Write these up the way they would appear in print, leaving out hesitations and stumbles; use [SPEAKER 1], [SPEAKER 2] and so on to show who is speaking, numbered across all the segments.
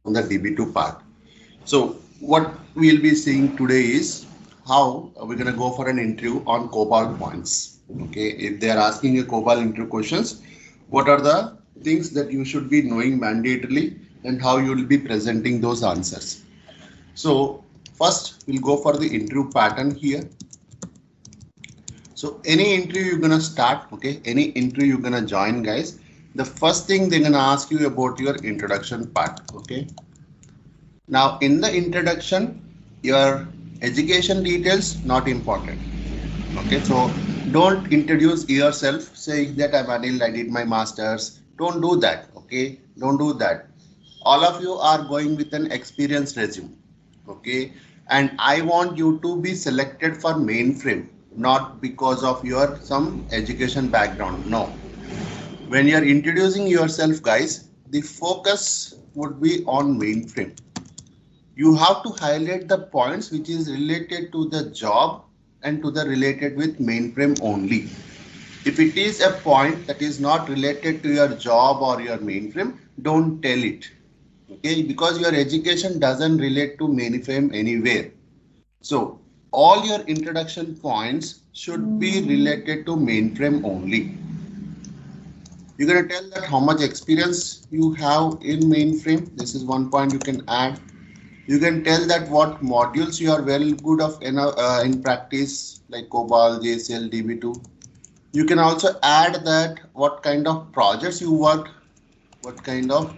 [SPEAKER 1] on the DB2 part. So what we'll be seeing today is how we're going to go for an interview on COBOL points. Okay, if they are asking a COBOL interview questions, what are the things that you should be knowing mandatorily and how you will be presenting those answers. So first we'll go for the interview pattern here. So any interview you're gonna start, okay, any interview you're gonna join, guys, the first thing they're gonna ask you about your introduction part, okay. Now in the introduction, your education details not important, okay. So don't introduce yourself saying that I'm Anil, I did my masters. Don't do that, okay. Don't do that. All of you are going with an experienced resume, okay, and I want you to be selected for mainframe, not because of your some education background. No, when you're introducing yourself, guys, the focus would be on mainframe. You have to highlight the points which is related to the job and to the related with mainframe only. If it is a point that is not related to your job or your mainframe, don't tell it, okay, because your education doesn't relate to mainframe anywhere. So all your introduction points should be related to mainframe only. You're going to tell that how much experience you have in mainframe. This is one point you can add. You can tell that what modules you are well good of in practice, like COBOL, JSL, DB2. You can also add that what kind of projects you worked, what kind of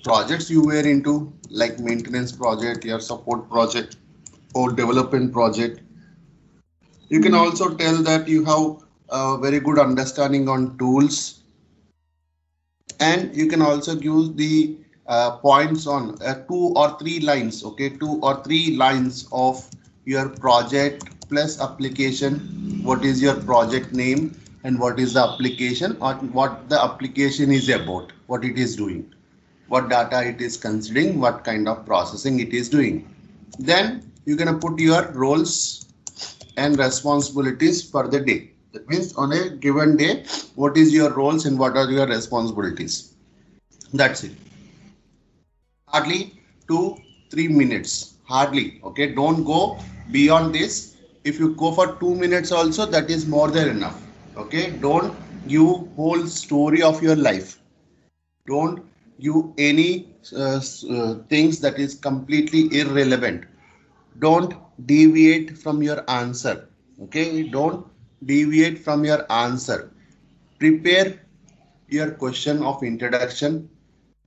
[SPEAKER 1] projects you were into, like maintenance project, your support project, or development project. You can also tell that you have a very good understanding on tools, and you can also use the points on 2 or 3 lines, okay, 2 or 3 lines of your project plus application. What is your project name and what is the application, or what the application is about, what it is doing, what data it is considering, what kind of processing it is doing. Then you're going to put your roles and responsibilities for the day. That means on a given day, what is your roles and what are your responsibilities. That's it. Hardly 2-3 minutes. Hardly. Okay. Don't go beyond this. If you go for 2 minutes also, that is more than enough. Okay. Don't give whole story of your life. Don't give any things that is completely irrelevant. Don't deviate from your answer. Okay. Don't deviate from your answer. Prepare your question of introduction.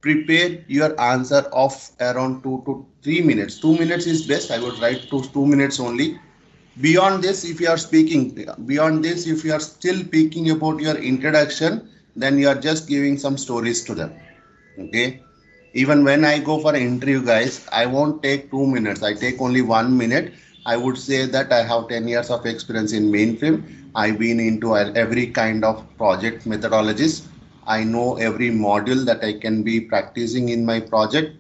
[SPEAKER 1] Prepare your answer of around 2 to 3 minutes. 2 minutes is best. I would write to 2 minutes only. Beyond this, if you are speaking, beyond this, if you are still speaking about your introduction, then you are just giving some stories to them. Okay. Even when I go for an interview, guys, I won't take 2 minutes. I take only 1 minute. I would say that I have 10 years of experience in mainframe. I've been into every kind of project methodologies. I know every module that I can be practicing in my project,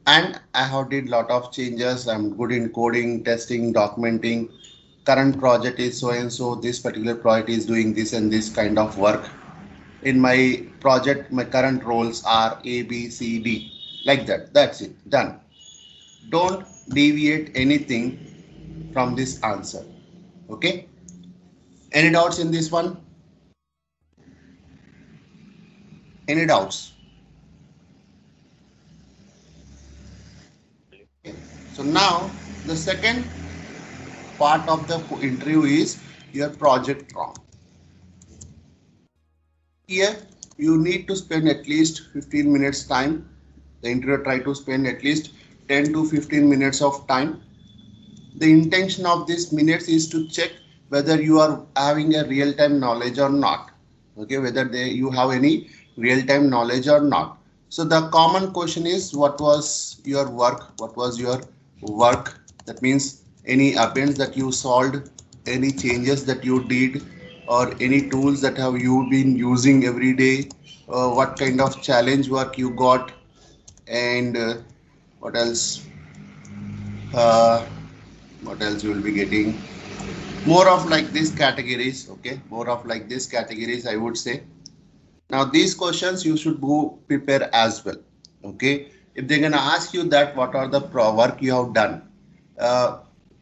[SPEAKER 1] and I have did lot of changes. I'm good in coding, testing, documenting. Current project is so and so. This particular project is doing this and this kind of work. In my project, my current roles are A, B, C, D, like that. That's it. Done. Don't deviate anything from this answer. Okay. Any doubts in this one? Any doubts? Okay. So now the second part of the interview is your project round. Here you need to spend at least 15 minutes time. The interviewer try to spend at least 10 to 15 minutes of time. The intention of this minutes is to check whether you are having a real-time knowledge or not. Okay, whether you have any real-time knowledge or not. So the common question is, what was your work? What was your work? That means any events that you solved, any changes that you did, or any tools that have you been using every day, what kind of challenge work you got, and what else? Uh, what else you will be getting? More of like these categories, okay? More of like these categories, I would say. Now these questions you should go prepare as well. Okay, if they're gonna ask you that what are the work you have done, uh,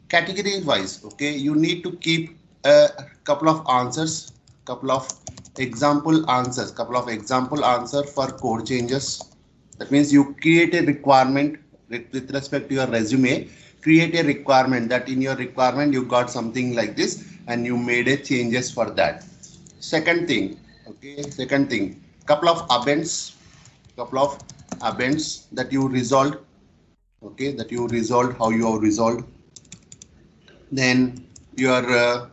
[SPEAKER 1] category wise, okay, you need to keep a couple of answers, couple of couple of example answer for code changes. That means you create a requirement with respect to your resume, create a requirement that in your requirement you got something like this and you made a changes for that. Second thing, okay, second thing, couple of events that you resolved, okay, that you resolved, how you have resolved. Then your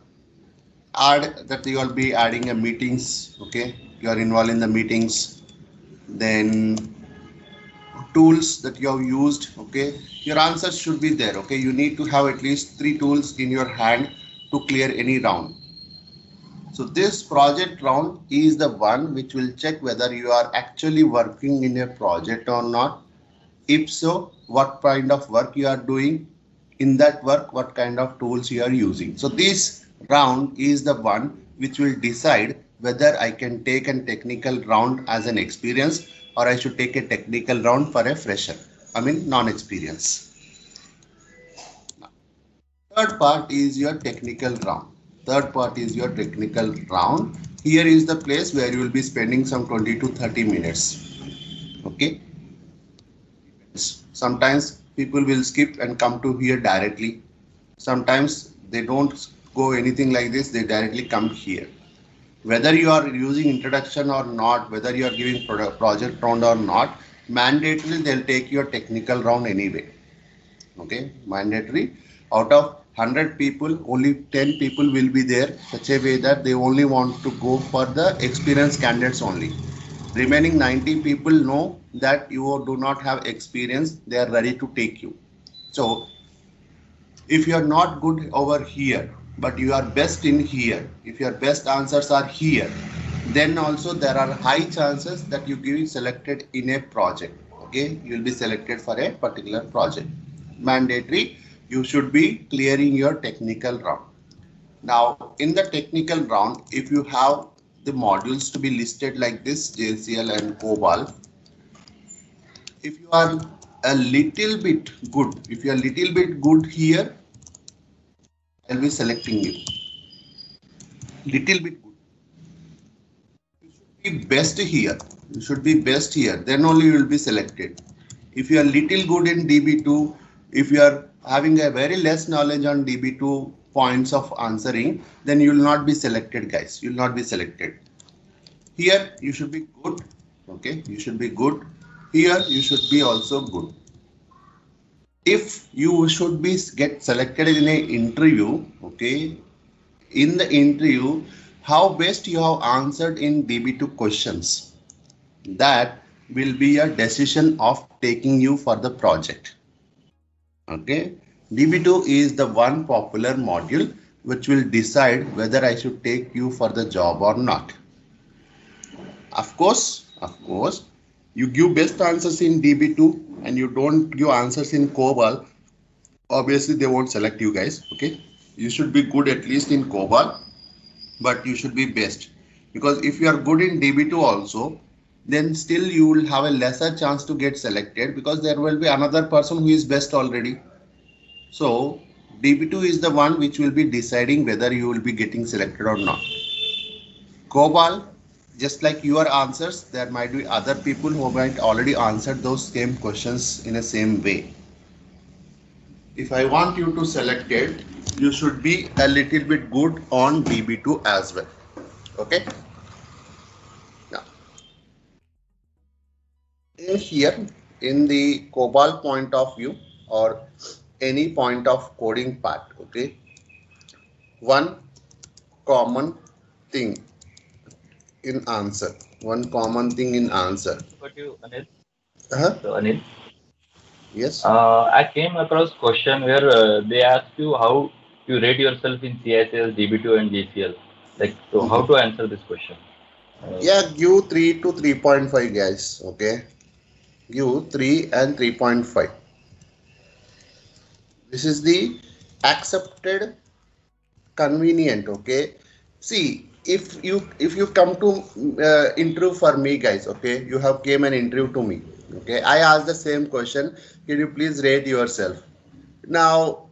[SPEAKER 1] add that you will be adding a meetings, okay, you are involved in the meetings. Then tools that you have used, okay, your answers should be there, okay, you need to have at least 3 tools in your hand to clear any round. So this project round is the one which will check whether you are actually working in a project or not. If so, what kind of work you are doing in that work, what kind of tools you are using. So this round is the one which will decide whether I can take a technical round as an experience or I should take a technical round for a fresher, I mean non-experience. Third part is your technical round. Third part is your technical round. Here is the place where you will be spending some 20 to 30 minutes. Okay. Sometimes people will skip and come to here directly. Sometimes they don't go anything like this, they directly come here. Whether you are using introduction or not, whether you are giving project round or not, mandatory they'll take your technical round anyway. Okay, mandatory. Out of 100 people, only 10 people will be there, such a way that they only want to go for the experienced candidates only. Remaining 90 people know that you do not have experience, they are ready to take you. So if you are not good over here, but you are best in here, if your best answers are here, then also there are high chances that you get selected in a project. Okay, you will be selected for a particular project. Mandatory, you should be clearing your technical round. Now in the technical round, if you have the modules to be listed like this, JCL and COBOL, if you are a little bit good, if you are a little bit good here, I'll be selecting you. Little bit good. You should be best here. You should be best here. Then only you will be selected. If you are little good in DB2, if you are having a very less knowledge on DB2 points of answering, then you will not be selected, guys. You will not be selected. Here you should be good. Okay, you should be good. Here you should be also good. If you should be get selected in an interview, okay, in the interview, how best you have answered in DB2 questions, that will be a decision of taking you for the project. Okay, DB2 is the one popular module which will decide whether I should take you for the job or not. Of course, you give best answers in DB2 and you don't give answers in COBOL, obviously they won't select you guys. Okay, you should be good at least in COBOL, but you should be best, because if you are good in DB2 also, then still you will have a lesser chance to get selected because there will be another person who is best already. So DB2 is the one which will be deciding whether you will be getting selected or not. COBOL, just like your answers, there might be other people who might already answered those same questions in a same way. If I want you to select it, you should be a little bit good on DB2 as well. Okay. Now, in here, in the COBOL point of view or any point of coding part, okay, one common thing in answer.
[SPEAKER 2] But you, Anil.
[SPEAKER 1] Uh-huh.
[SPEAKER 2] So, Anil,
[SPEAKER 1] Yes.
[SPEAKER 2] I came across question where they ask you how you rate yourself in CICS, DB2, and JCL. Like, so how to answer this question? Uh,
[SPEAKER 1] Yeah, give 3 to 3.5, guys. Okay. Give 3 and 3.5. This is the accepted convenient. Okay. See, if you come to interview for me, guys, okay, you have came an interview to me, Okay, I asked the same question. Can you please rate yourself? Now,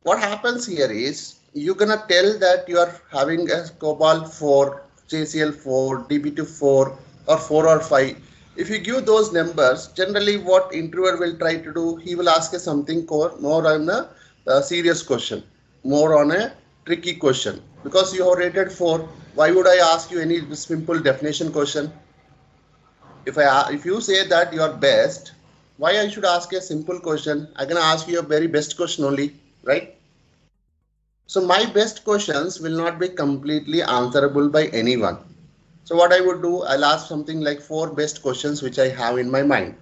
[SPEAKER 1] what happens here is you're gonna tell that you are having a COBOL 4, JCL 4, DB2 4, or 4 or 5. If you give those numbers, generally what interviewer will try to do, he will ask you something more on a serious question, more on a tricky question. Because you have rated 4, why would I ask you any simple definition question? If you say that you are best, why I should ask a simple question? I can ask you a very best question only, right? So my best questions will not be completely answerable by anyone. So what I would do, I'll ask something like 4 best questions which I have in my mind.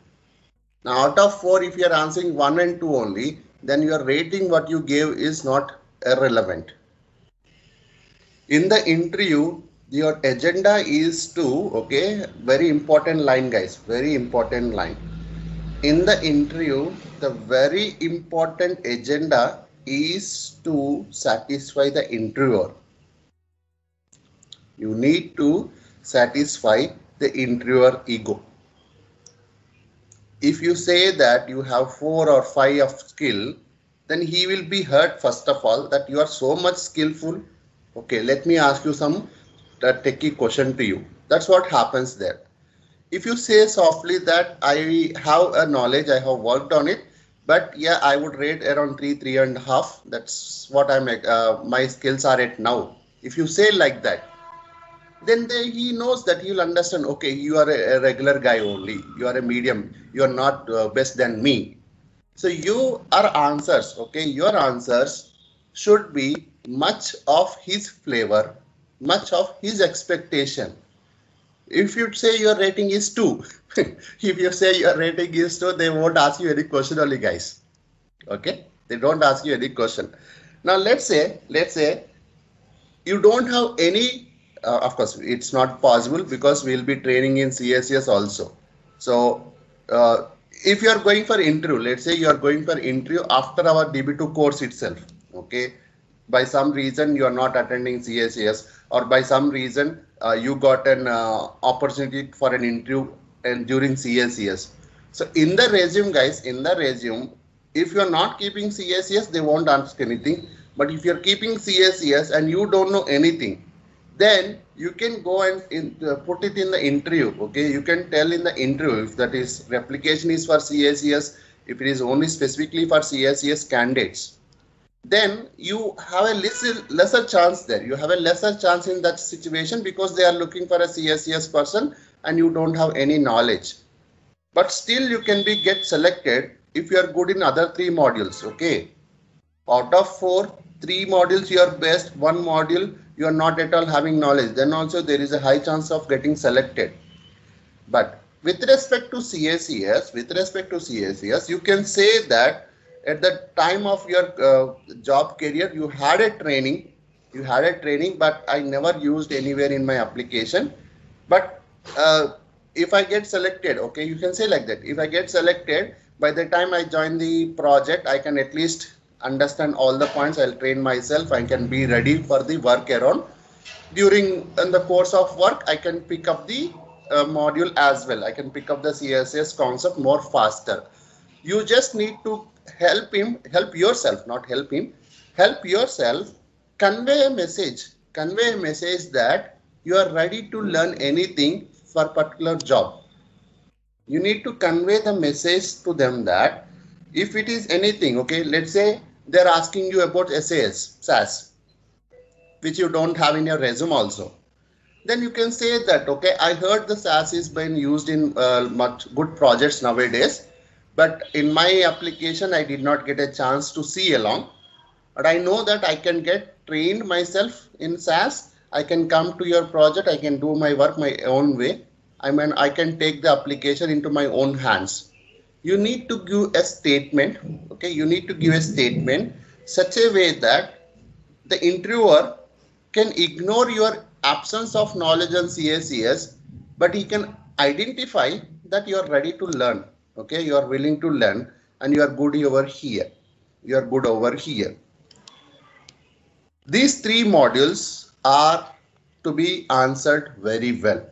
[SPEAKER 1] Now out of 4, if you are answering 1 and 2 only, then your rating what you gave is not irrelevant. In the interview, your agenda is to, okay, very important line guys, very important line. In the interview, the very important agenda is to satisfy the interviewer. You need to satisfy the interviewer ego. If you say that you have 4 or 5 of skill, then he will be hurt first of all that you are so much skillful. Okay, let me ask you some techie question to you. That's what happens there. If you say softly that I have a knowledge, I have worked on it, but yeah, I would rate around 3.5. That's what my skills are at now. If you say like that, then he knows that he'll understand, okay, you are a regular guy only. You are a medium. You are not best than me. So your answers, okay, your answers should be much of his flavor, much of his expectation. If you say your rating is 2, if you say your rating is 2, they won't ask you any question only guys. Okay, they don't ask you any question. Now let's say you don't have any, of course it's not possible because we'll be training in CSCS also. So if you are going for interview, let's say you are going for interview after our DB2 course itself, okay, by some reason you are not attending CSCS, or by some reason you got an opportunity for an interview and during CSCS. So in the resume guys, in the resume, if you are not keeping CSCS, they won't ask anything. But if you are keeping CSCS and you don't know anything, then you can go and put it in the interview. Okay, you can tell in the interview if that is replication is for CSCS, if it is only specifically for CSCS candidates, then you have a lesser chance there. You have a lesser chance in that situation because they are looking for a CSCS person and you don't have any knowledge. But still you can get selected if you are good in other 3 modules. Okay, out of 4, 3 modules you are best, 1 module you are not at all having knowledge, then also there is a high chance of getting selected. But with respect to CSCS, you can say that at the time of your job career, you had a training, but I never used anywhere in my application. But if I get selected, okay, you can say like that. If I get selected, by the time I join the project, I can at least understand all the points. I'll train myself. I can be ready for the work around. During in the course of work, I can pick up the module as well. I can pick up the CSS concept more faster. You just need to help yourself, convey a message that you are ready to learn anything for particular job. You need to convey the message to them that if it is anything, okay, let's say they're asking you about SAS, which you don't have in your resume also. Then you can say that, okay, I heard the SAS is being used in much good projects nowadays. But in my application, I did not get a chance to see along. But I know that I can get trained myself in SAS. I can come to your project. I can do my work my own way. I can take the application into my own hands. You need to give a statement. Okay, you need to give a statement such a way that the interviewer can ignore your absence of knowledge on CSCS, but he can identify that you are ready to learn. Okay, you are willing to learn and you are good over here. These 3 modules are to be answered very well.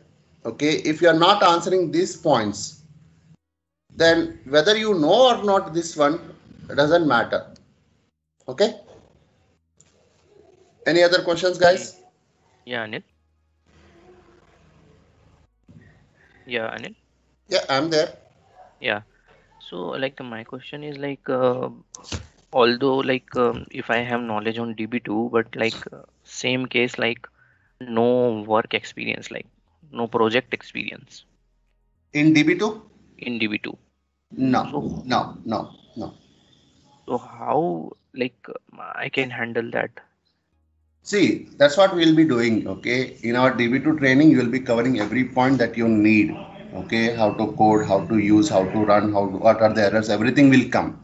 [SPEAKER 1] Okay, if you are not answering these points, then whether you know or not this one, it doesn't matter. Okay. Any other questions,
[SPEAKER 3] Okay.
[SPEAKER 1] guys?
[SPEAKER 3] Yeah, Anil. Yeah, Anil.
[SPEAKER 1] Yeah, I'm there.
[SPEAKER 3] Yeah. So like my question is like although like if I have knowledge on DB2, but like same case like no work experience, like no project experience
[SPEAKER 1] In DB2?
[SPEAKER 3] in DB2.
[SPEAKER 1] No,
[SPEAKER 3] So
[SPEAKER 1] no, no, no.
[SPEAKER 3] so how like I can handle that?
[SPEAKER 1] See, that's what we'll be doing. Okay. In our DB2 training, you will be covering every point that you need. Okay. How to code, how to use, how to run, what are the errors, everything will come.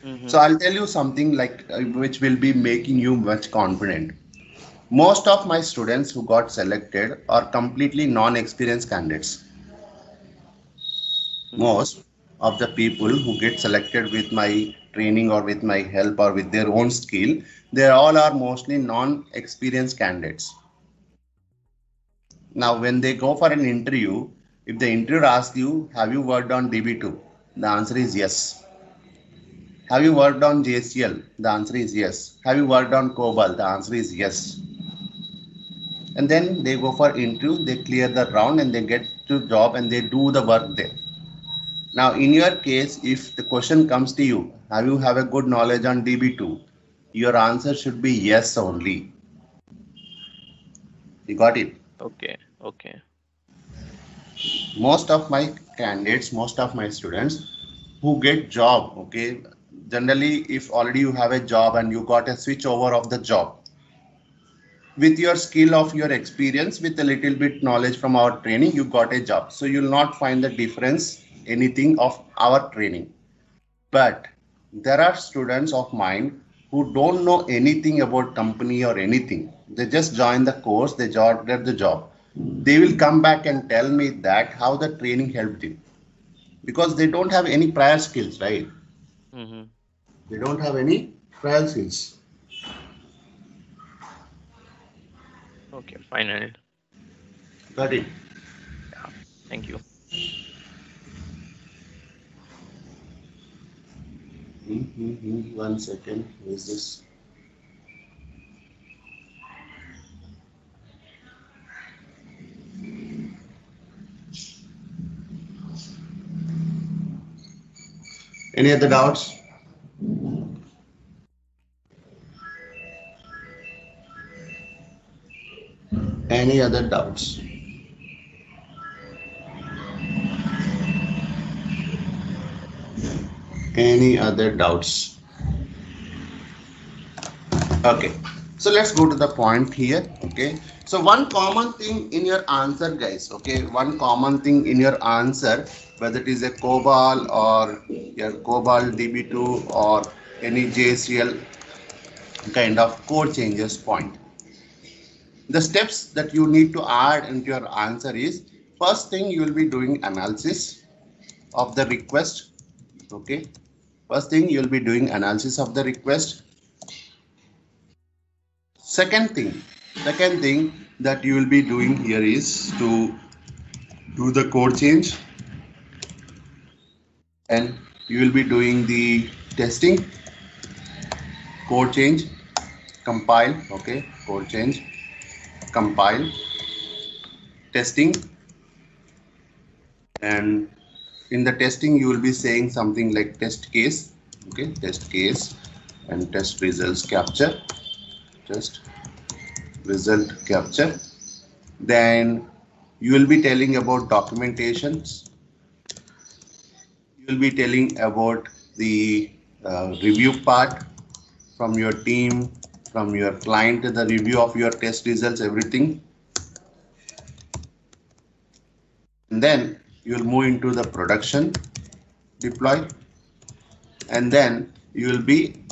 [SPEAKER 3] Mm-hmm.
[SPEAKER 1] So I'll tell you something like which will be making you much confident. Most of my students who got selected are completely non-experienced candidates.
[SPEAKER 3] Mm-hmm.
[SPEAKER 1] Most of the people who get selected with my training or with my help or with their own skill, they all are mostly non-experienced candidates. Now, when they go for an interview, if the interviewer asks you, have you worked on DB2? The answer is yes. Have you worked on JCL? The answer is yes. Have you worked on COBOL? The answer is yes. And then they go for interview, they clear the round and they get to job and they do the work there. Now, in your case, if the question comes to you, have a good knowledge on DB2? Your answer should be yes only. You got it?
[SPEAKER 3] Okay. Okay.
[SPEAKER 1] Most of my candidates, most of my students who get job, okay, generally if already you have a job and you got a switch over of the job, with your skill of your experience, with a little bit knowledge from our training, you got a job. So you'll not find the difference anything of our training. But there are students of mine who don't know anything about company or anything. They just join the course, they get the job. They will come back and tell me that how the training helped them because they don't have any prior skills, right?
[SPEAKER 3] Mm-hmm.
[SPEAKER 1] They don't have any prior skills.
[SPEAKER 3] Okay. Fine, Anil.
[SPEAKER 1] Got it?
[SPEAKER 3] Yeah. Thank you.
[SPEAKER 1] One second. Is this? Any other doubts? Any other doubts? Any other doubts? Okay. So let's go to the point here. Okay. So one common thing in your answer, guys. Okay. One common thing in your answer, whether it is a COBOL or your COBOL DB2 or any JCL kind of code changes point. The steps that you need to add into your answer is first thing you will be doing analysis of the request. Okay. First thing you will be doing analysis of the request. Second thing that you will be doing here is to do the code change and you will be doing the testing, code change, compile, okay, code change, compile, testing, and in the testing you will be saying something like test case, okay, test case and test results capture, test result capture. Then you will be telling about documentations. You will be telling about the review part from your team, from your client, the review of your test results, everything. And then you will move into the production deploy. And then you will be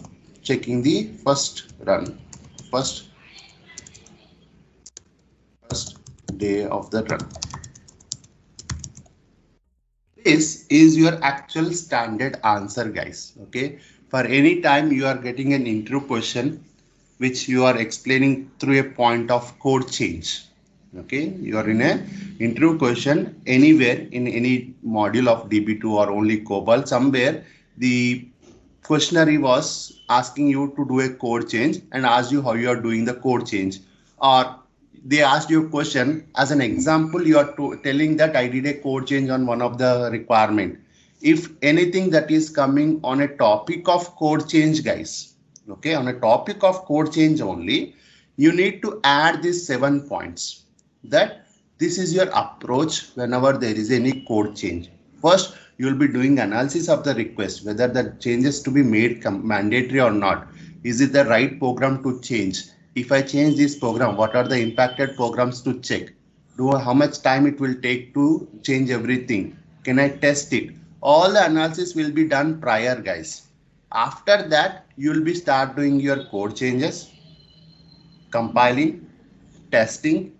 [SPEAKER 1] checking the first run, first day of the run. This is your actual standard answer, guys. Okay. For any time you are getting an interview question which you are explaining through a point of code change. Okay, you are in a interview question anywhere in any module of DB2 or only COBOL. Somewhere the questionnaire was asking you to do a code change and asked you how you are doing the code change, or they asked you a question as an example. You are telling that I did a code change on one of the requirement. If anything that is coming on a topic of code change, guys, okay, on a topic of code change only, you need to add these 7 points. That this is your approach whenever there is any code change. First, you will be doing analysis of the request, whether the changes to be made mandatory or not. Is it the right program to change? If I change this program, what are the impacted programs to check? How much time it will take to change everything? Can I test it? All the analysis will be done prior, guys. After that, you will be start doing your code changes, compiling, testing,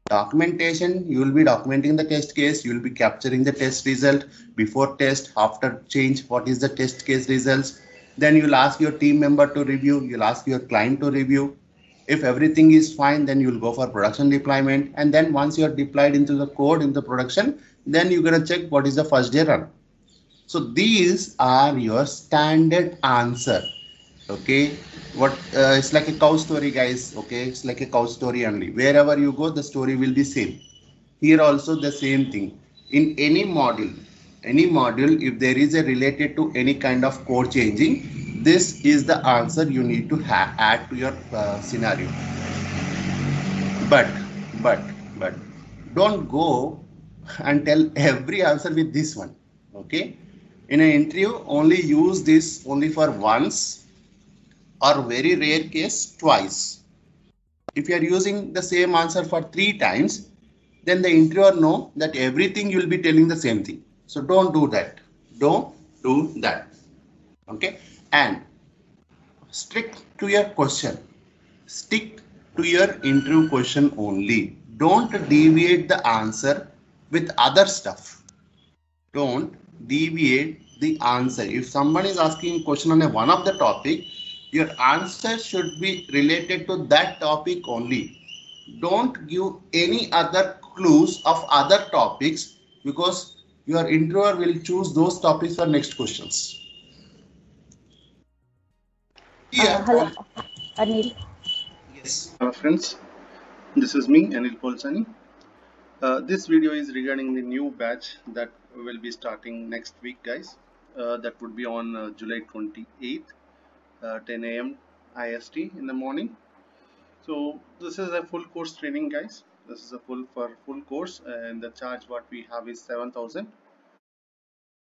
[SPEAKER 1] documentation. You will be documenting the test case. You will be capturing the test result before test, after change, what is the test case results. Then you will ask your team member to review. You'll ask your client to review. If everything is fine, then you'll go for production deployment. And then once you're deployed into the code in the production, then you're going to check what is the first day run. So these are your standard answer. Okay, what it's like a cow story, guys. Okay, it's like a cow story only. Wherever you go, the story will be same. Here also the same thing. In any module, if there is a related to any kind of code changing, this is the answer you need to add to your scenario. But but but don't go and tell every answer with this one. Okay, in an interview, only use this only for once, or very rare case twice. If you are using the same answer for 3 times, then the interviewer know that everything you will be telling the same thing. So don't do that. Don't do that. Okay. And stick to your question. Stick to your interview question only. Don't deviate the answer with other stuff. Don't deviate the answer. If someone is asking a question on one of the topic, your answer should be related to that topic only. Don't give any other clues of other topics, because your interviewer will choose those topics for next questions. Yeah.
[SPEAKER 4] Hello, Anil.
[SPEAKER 1] Yes. Friends, this is me, Anil Polsani. This video is regarding the new batch that will be starting next week, guys. That would be on July 28th, 10 a.m. IST in the morning. So this is a full course training, guys. This is a full course, and the charge what we have is 7,000.